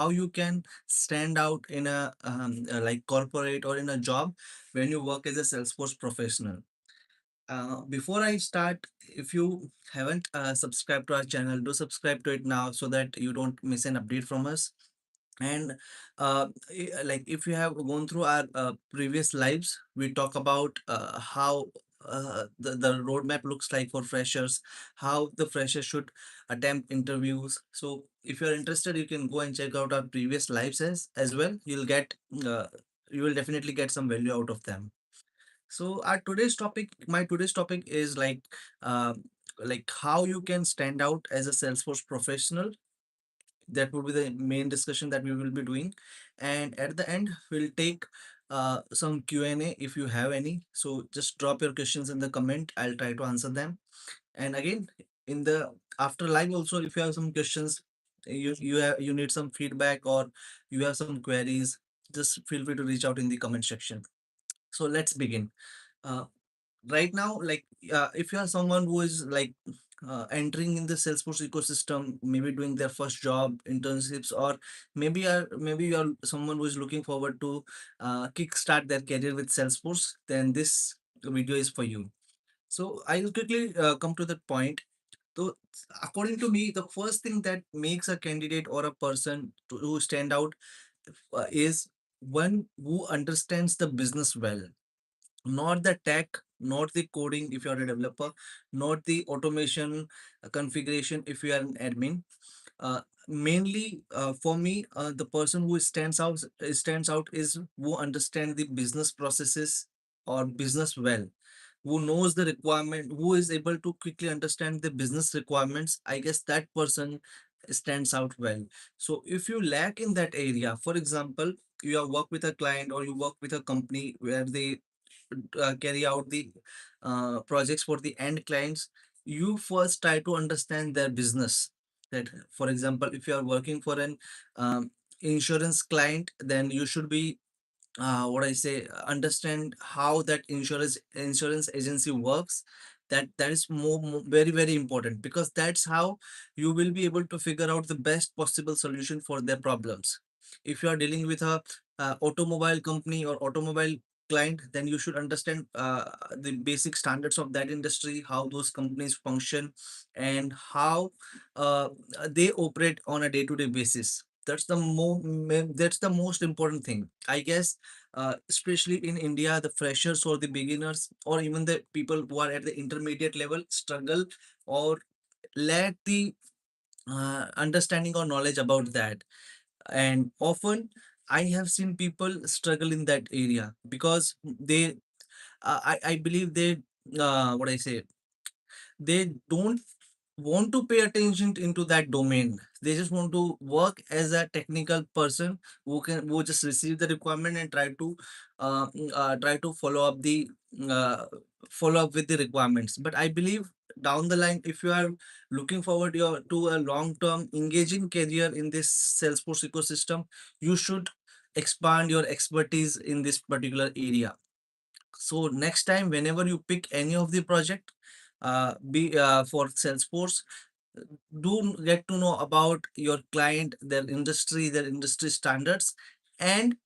how you can stand out in a like corporate or in a job when you work as a Salesforce professional. Before I start, if you haven't subscribed to our channel, do subscribe to it now so that you don't miss an update from us. And like if you have gone through our previous lives, we talk about how the roadmap looks like for freshers, how the freshers should attempt interviews. So if you're interested, you can go and check out our previous lives as well. Uh, you will definitely get some value out of them. So our today's topic, my today's topic is uh, like how you can stand out as a Salesforce professional. That would be the main discussion that we will be doing, and at the end we'll take some Q&A if you have any. So just drop your questions in the comment. I'll try to answer them. And again, in the after live also, if you have some questions, you need some feedback or you have some queries, just feel free to reach out in the comment section. So let's begin. uh, right now, if you are someone who is entering in the Salesforce ecosystem, maybe doing their first job internships, or maybe you are someone who is looking forward to kickstart their career with Salesforce, then this video is for you. So I'll quickly come to that point. So according to me, the first thing that makes a candidate or a person to stand out is one who understands the business well, not the tech, not the coding if you are a developer, not the automation configuration if you are an admin. Mainly, for me, the person who stands out is who understand the business processes or business well, who knows the requirement, who is able to quickly understand the business requirements. I guess that person stands out well. So if you lack in that area, for example, you have worked with a client or you work with a company where they carry out the projects for the end clients, you first try to understand their business. That, for example, if you are working for an insurance client, then you should be what I say, understand how that insurance agency works. That is very very important, because that's how you will be able to figure out the best possible solution for their problems. If you are dealing with a automobile company or automobile client, then you should understand the basic standards of that industry, how those companies function, and how uh, they operate on a day-to-day basis. That's the most important thing, I guess. Especially in India, the freshers or the beginners or even the people who are at the intermediate level struggle or lack the understanding or knowledge about that. And often I have seen people struggle in that area because I believe they, what I say, they don't want to pay attention into that domain. They just want to work as a technical person who just receive the requirement and try to uh, follow up with the requirements. But I believe down the line, if you are looking forward to a long term engaging career in this Salesforce ecosystem, you should expand your expertise in this particular area. So next time, whenever you pick any of the project, be for Salesforce, do get to know about your client, their industry standards, and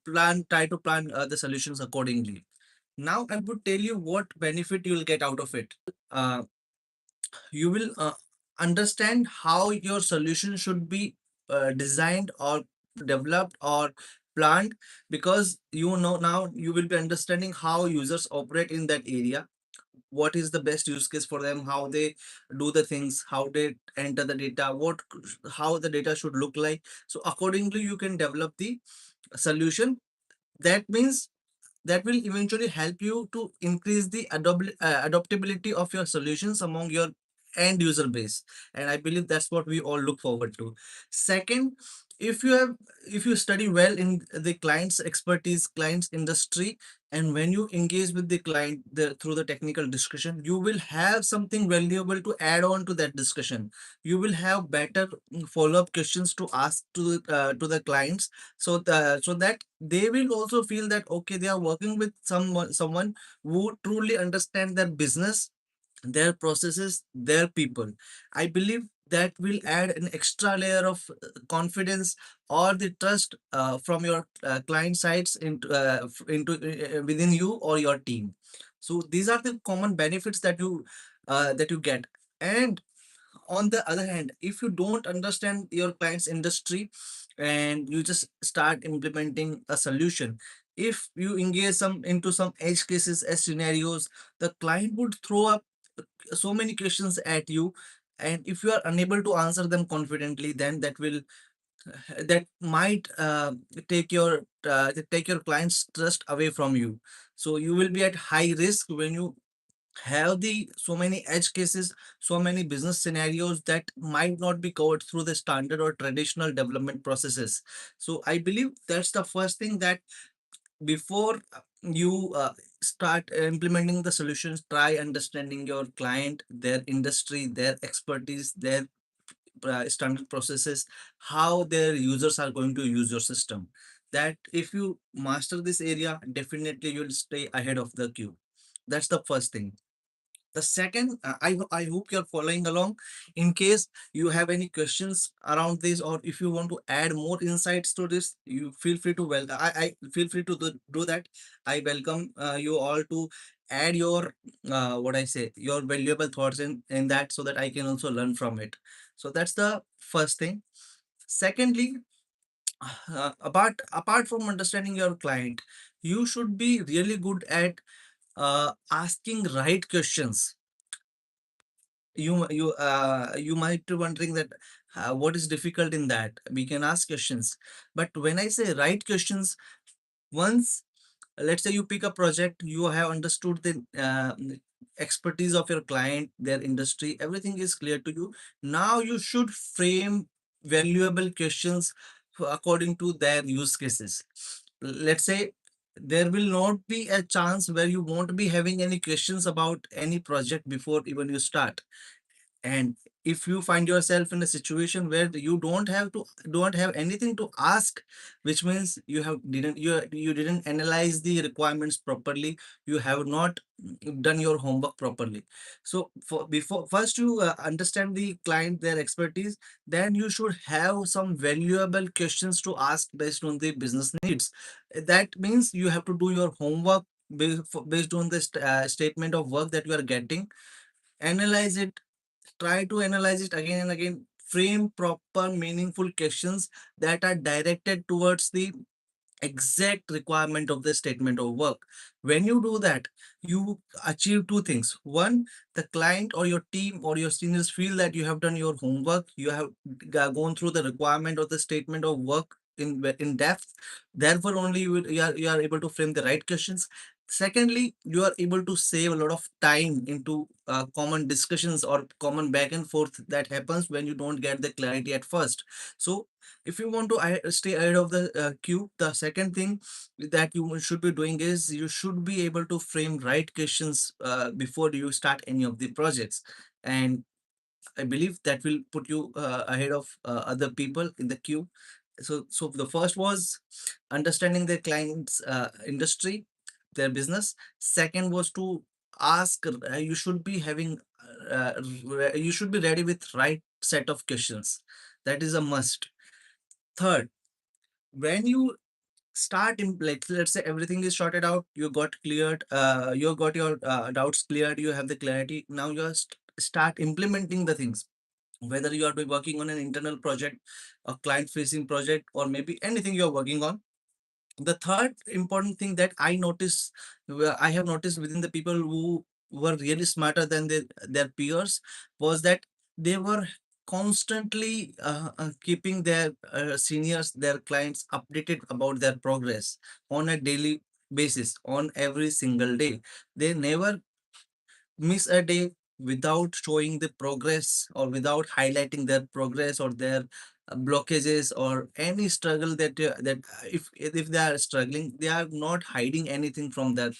try to plan the solutions accordingly. Now I would tell you what benefit you will get out of it. Uh, you will understand how your solution should be designed or developed or planned, because you know now you will be understanding how users operate in that area, what is the best use case for them, how they do the things, how they enter the data, how the data should look like. So accordingly you can develop the solution. That means that will eventually help you to increase the adaptability of your solutions among your end user base. And I believe that's what we all look forward to. Second, if you study well in the client's expertise, client's industry, and when you engage with the client through the technical discussion, you will have something valuable to add on to that discussion. You will have better follow-up questions to ask to the clients, so that they will also feel that okay, they are working with someone who truly understand their business, their processes, their people. I believe that will add an extra layer of confidence or the trust from your client sides into within you or your team. So these are the common benefits that you get. And on the other hand, if you don't understand your client's industry and you just start implementing a solution, if you engage some into some edge cases as scenarios, the client would throw up so many questions at you, and if you are unable to answer them confidently, then that might take your client's trust away from you. So you will be at high risk when you have the so many edge cases, so many business scenarios that might not be covered through the standard or traditional development processes. So I believe that's the first thing, that before you start implementing the solutions, try understanding your client, their industry, their expertise, their standard processes, how their users are going to use your system. That if you master this area, definitely you'll stay ahead of the queue. That's the first thing. The second, I hope you're following along. In case you have any questions around this, or if you want to add more insights to this, you feel free to I feel free to do that. I welcome you all to add your what I say, your valuable thoughts in that, so that I can also learn from it. So that's the first thing. Secondly, apart from understanding your client, you should be really good at asking right questions. You might be wondering that what is difficult in that. We can ask questions, but when I say right questions, once, let's say you pick a project, you have understood the expertise of your client, their industry, everything is clear to you. Now you should frame valuable questions according to their use cases. Let's say there will not be a chance where you won't be having any questions about any project before even you start. And if you find yourself in a situation where you don't have anything to ask, which means you didn't analyze the requirements properly, you have not done your homework properly. So for before first you understand the client, their expertise, then you should have some valuable questions to ask based on the business needs. That means you have to do your homework based on the statement of work that you are getting. Analyze it, try to analyze it again and again, frame proper meaningful questions that are directed towards the exact requirement of the statement of work. When you do that, you achieve two things. One, the client or your team or your seniors feel that you have done your homework, you have gone through the requirement of the statement of work in depth. Therefore only you are able to frame the right questions. Secondly, you are able to save a lot of time into common discussions or common back and forth that happens when you don't get the clarity at first. So if you want to stay ahead of the queue, the second thing that you should be doing is you should be able to frame right questions before you start any of the projects. And I believe that will put you ahead of other people in the queue. So the first was understanding the client's industry, their business. Second was to ask, you should be having, you should be ready with right set of questions. That is a must. Third, when you start in, like, let's say everything is sorted out, you got cleared, you got your doubts cleared, you have the clarity. Now you are start implementing the things, whether you are working on an internal project, a client facing project, or maybe anything you are working on. The third important thing that I have noticed within the people who were really smarter than their peers, was that they were constantly keeping their seniors, their clients updated about their progress on a daily basis, on every single day. They never miss a day without showing the progress, or without highlighting their progress or their blockages or any struggle that if they are struggling, they are not hiding anything from their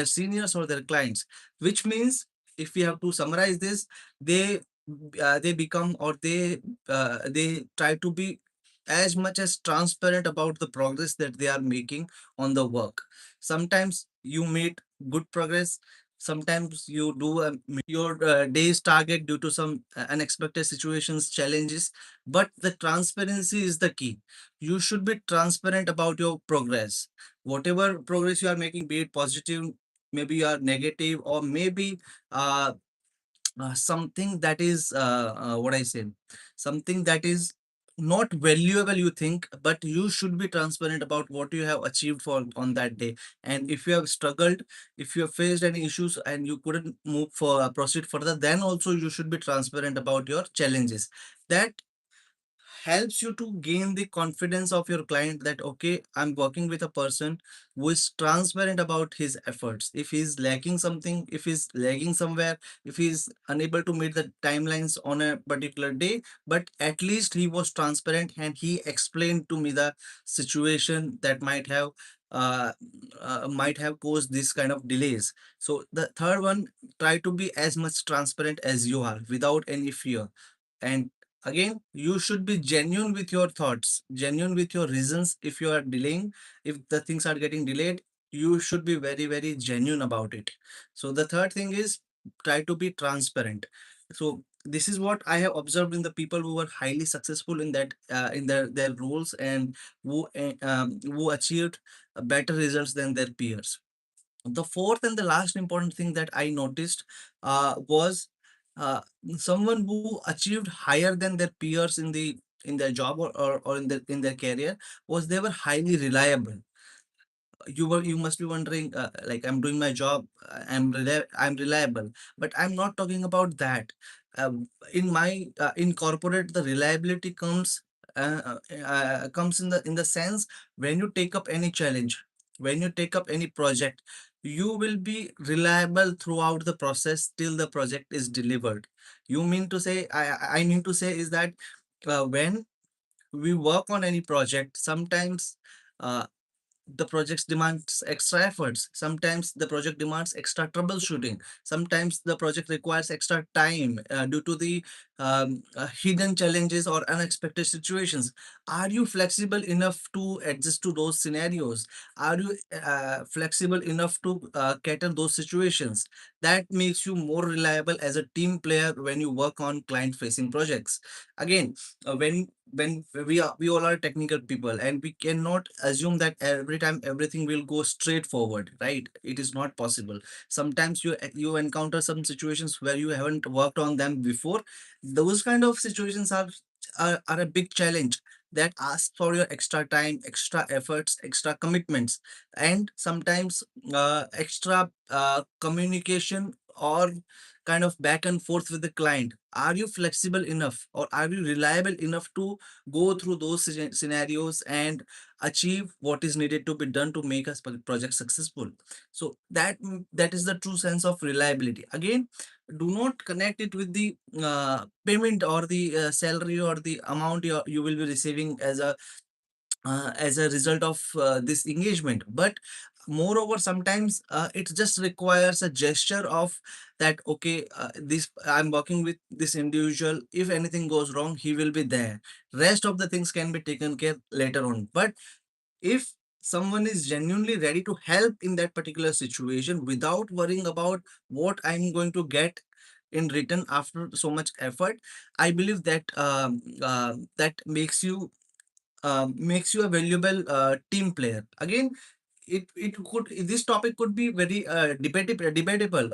seniors or their clients. Which means, if we have to summarize this, they they become, or they try to be as much as transparent about the progress that they are making on the work. Sometimes you made good progress, sometimes you do your day's target due to some unexpected situations, challenges, but the transparency is the key. You should be transparent about your progress, whatever progress you are making, be it positive, maybe you are negative, or maybe uh, something that is what I say, something that is not valuable you think, but you should be transparent about what you have achieved for on that day. And if you have struggled, if you have faced any issues and you couldn't move for proceed further, then also you should be transparent about your challenges. That helps you to gain the confidence of your client that okay, I'm working with a person who is transparent about his efforts. If he's lacking something, if he's lagging somewhere, if he's unable to meet the timelines on a particular day, but at least he was transparent and he explained to me the situation that uh, might have caused this kind of delays. So the third one, try to be as much transparent as you are without any fear. And again, you should be genuine with your thoughts, genuine with your reasons. If you are delaying, if the things are getting delayed, you should be very, very genuine about it. So the third thing is, try to be transparent. So this is what I have observed in the people who were highly successful in that in their roles, and who achieved better results than their peers. The fourth and the last important thing that I noticed was uh, someone who achieved higher than their peers in their job, or in their career, was they were highly reliable. You must be wondering, like, I'm doing my job, I'm reliable, but I'm not talking about that. uh, in corporate, the reliability comes in the sense, when you take up any challenge, when you take up any project, you will be reliable throughout the process till the project is delivered. You mean to say, I mean to say is that when we work on any project, sometimes uh, the projects demands extra efforts, sometimes the project demands extra troubleshooting, sometimes the project requires extra time due to the hidden challenges or unexpected situations. Are you flexible enough to adjust to those scenarios? Are you flexible enough to cater those situations? That makes you more reliable as a team player when you work on client facing projects. Again, when we all are technical people, and we cannot assume that every time everything will go straight forward, right? It is not possible. Sometimes you encounter some situations where you haven't worked on them before. Those kind of situations are a big challenge that ask for your extra time, extra efforts, extra commitments, and sometimes extra communication, or kind of back and forth with the client. Are you flexible enough, or are you reliable enough to go through those scenarios and achieve what is needed to be done to make a project successful? So that is the true sense of reliability. Again, do not connect it with the payment, or the salary, or the amount you will be receiving as a result of this engagement. But moreover, sometimes it just requires a gesture of that okay, this I'm working with this individual, if anything goes wrong, he will be there. Rest of the things can be taken care later on. But if someone is genuinely ready to help in that particular situation without worrying about what I'm going to get in return after so much effort, I believe that that makes you a valuable team player. Again, it could, this topic could be very debatable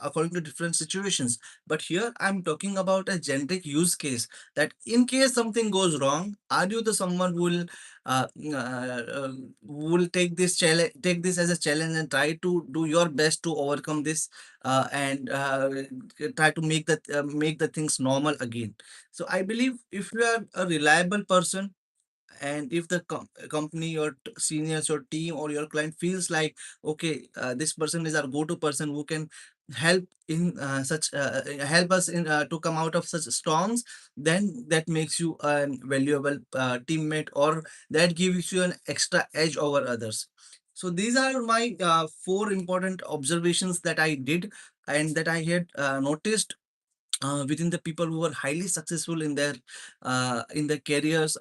according to different situations. But here I'm talking about a generic use case, that in case something goes wrong, are you the someone who will take this challenge, take this as a challenge, and try to do your best to overcome this, and try to make the things normal again? So I believe if you are a reliable person, and if the company, your seniors, your team, or your client feels like okay, this person is our go-to person who can help in such help us in to come out of such storms, then that makes you a valuable teammate, or that gives you an extra edge over others. So these are my four important observations that I did, and that I had noticed within the people who are highly successful in their careers,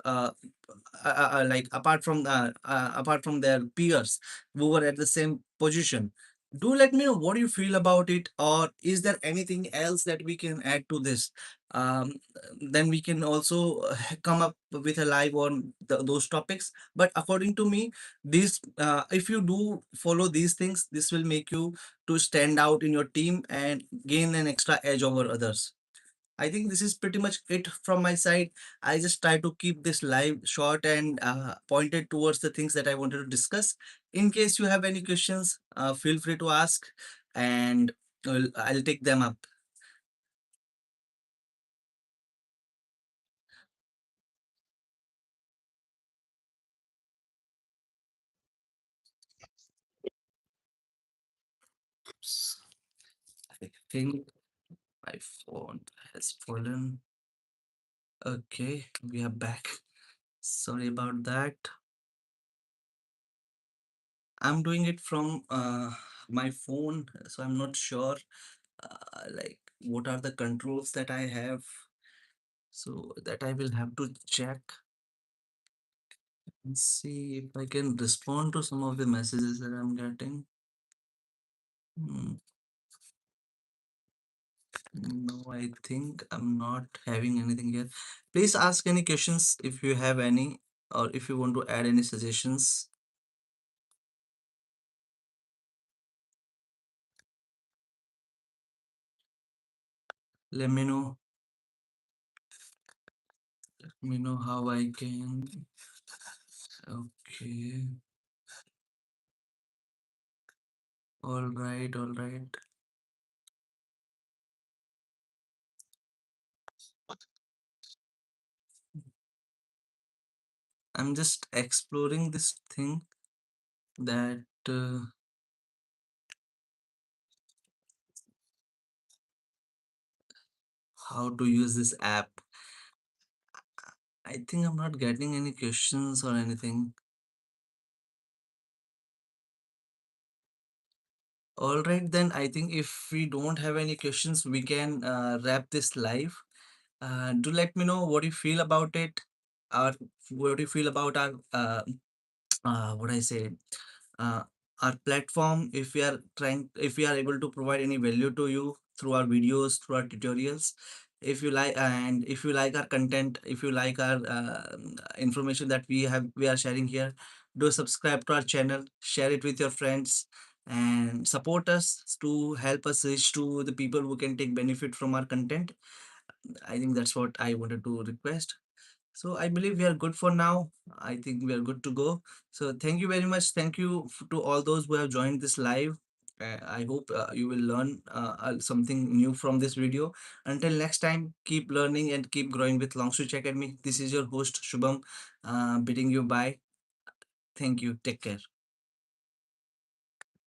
like apart from their peers who were at the same position. Do let me know what you feel about it, or is there anything else that we can add to this? um, then we can also come up with a live on those topics. But according to me, this if you do follow these things, this will make you to stand out in your team and gain an extra edge over others. I think this is pretty much it from my side. I just try to keep this live short and pointed towards the things that I wanted to discuss. In case you have any questions, feel free to ask, and I'll take them up. S- I think my phone has fallen. Okay, we are back. Sorry about that. I'm doing it from my phone, so I'm not sure like what are the controls that I have. So that I will have to check and see if I can respond to some of the messages that I'm getting. Hmm, no, I think I'm not having anything here. Please ask any questions if you have any, or if you want to add any suggestions. Let me know. Let me know how I can. Okay. All right. All right. I'm just exploring this thing that how to use this app. I think I'm not getting any questions or anything. All right, then I think if we don't have any questions, we can wrap this live. Do let me know what you feel about it, or what you feel about our what I say, uh, our platform. If we are trying, if we are able to provide any value to you through our videos, through our tutorials. If you like, and if you like our content, if you like our information that we are sharing here, do subscribe to our channel, share it with your friends, and support us to help us reach to the people who can take benefit from our content. I think that's what I wanted to request. So I believe we are good for now. I think we are good to go. So thank you very much. Thank you to all those who have joined this live. I hope you will learn something new from this video. Until next time, keep learning and keep growing with Long Switch Academy. This is your host Shubham, bidding you bye. Thank you. Take care.